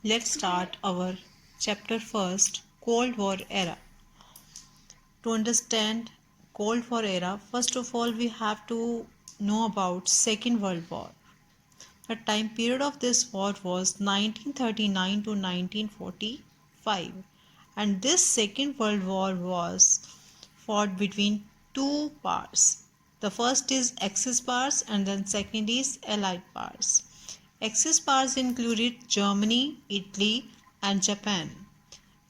Let's start our chapter first, Cold War era. To understand Cold War era, first of all we have to know about Second World War. The time period of this war was 1939 to 1945, and this Second World War was fought between two powers. The first is Axis powers and then second is Allied powers. Axis powers included Germany, Italy and Japan,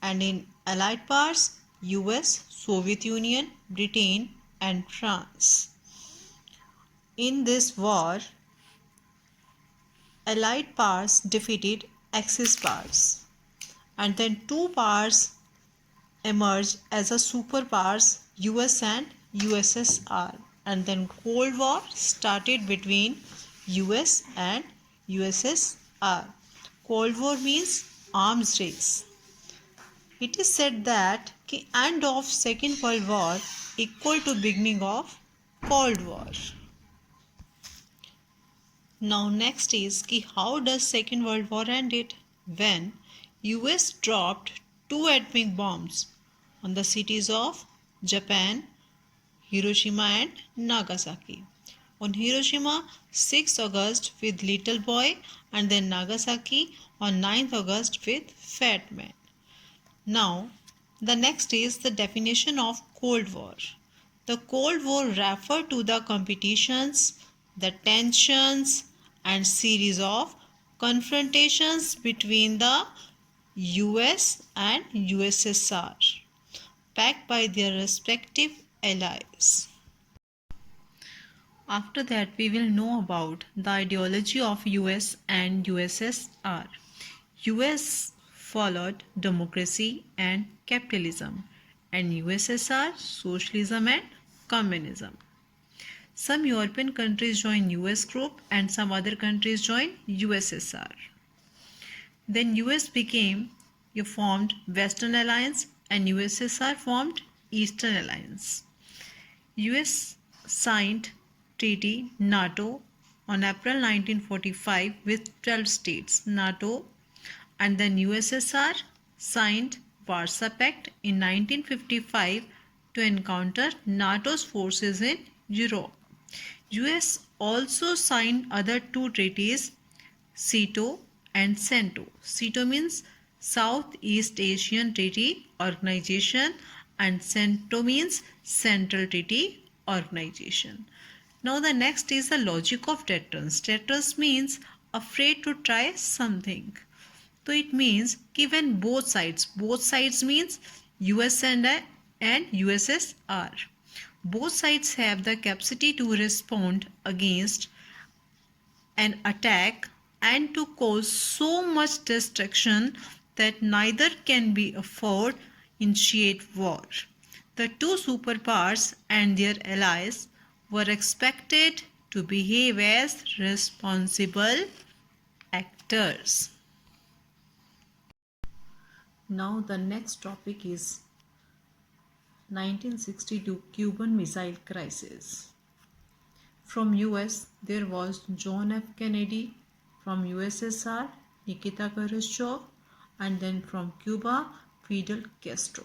and in Allied powers US, Soviet Union, Britain and France. In this war, Allied powers defeated Axis powers, and then two powers emerged as a superpowers, US and USSR, and then Cold War started between US and USSR. Cold War means arms race. It is said that the end of Second World War equal to beginning of Cold War. Now next is कि how does Second World War ended? When US dropped two atomic bombs on the cities of Japan, Hiroshima and Nagasaki. On Hiroshima 6th August with Little Boy, and then Nagasaki on 9th August with Fat Man. Now the next is the definition of Cold War. The Cold War referred to the competitions, the tensions and series of confrontations between the US and USSR, backed by their respective allies. After that, we will know about the ideology of US and USSR. US followed democracy and capitalism, and USSR socialism and communism. Some European countries joined US group and some other countries joined USSR. Then US formed Western Alliance and USSR formed Eastern Alliance. US signed Treaty NATO on April 1945 with 12 states NATO, and then USSR signed Warsaw Pact in 1955 to encounter NATO's forces in Europe. US also signed other two treaties, SEATO and CENTO. SEATO means Southeast Asian Treaty Organization and CENTO means Central Treaty Organization. Now the next is the logic of deterrence. Deterrence means afraid to try something. So it means given both sides means US and USSR. Both sides have the capacity to respond against an attack and to cause so much destruction that neither can be afford initiate war. The two superpowers and their allies were expected to behave as responsible actors. Now the next topic is 1962 Cuban Missile Crisis. From US there was John F. Kennedy, from USSR Nikita Khrushchev, and then from Cuba Fidel Castro.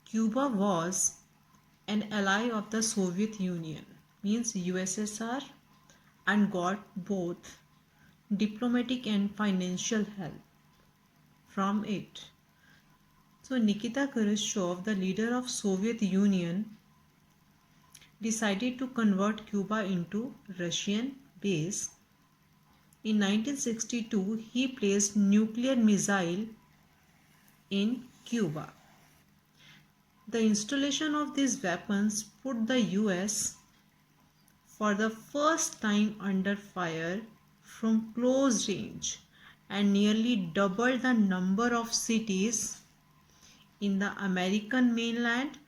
Cuba was an ally of the Soviet Union, means USSR, and got both diplomatic and financial help from it. So Nikita Khrushchev, the leader of Soviet Union, decided to convert Cuba into Russian base. In 1962, he placed nuclear missile in Cuba. The installation of these weapons put the US for the first time under fire from close range and nearly doubled the number of cities in the American mainland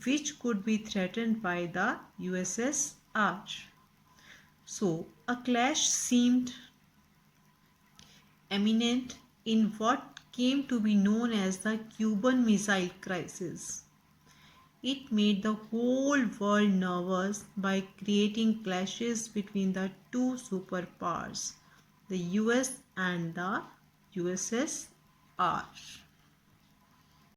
which could be threatened by the USSR. So a clash seemed imminent in what came to be known as the Cuban Missile Crisis. It made the whole world nervous by creating clashes between the two superpowers, the US and the USSR.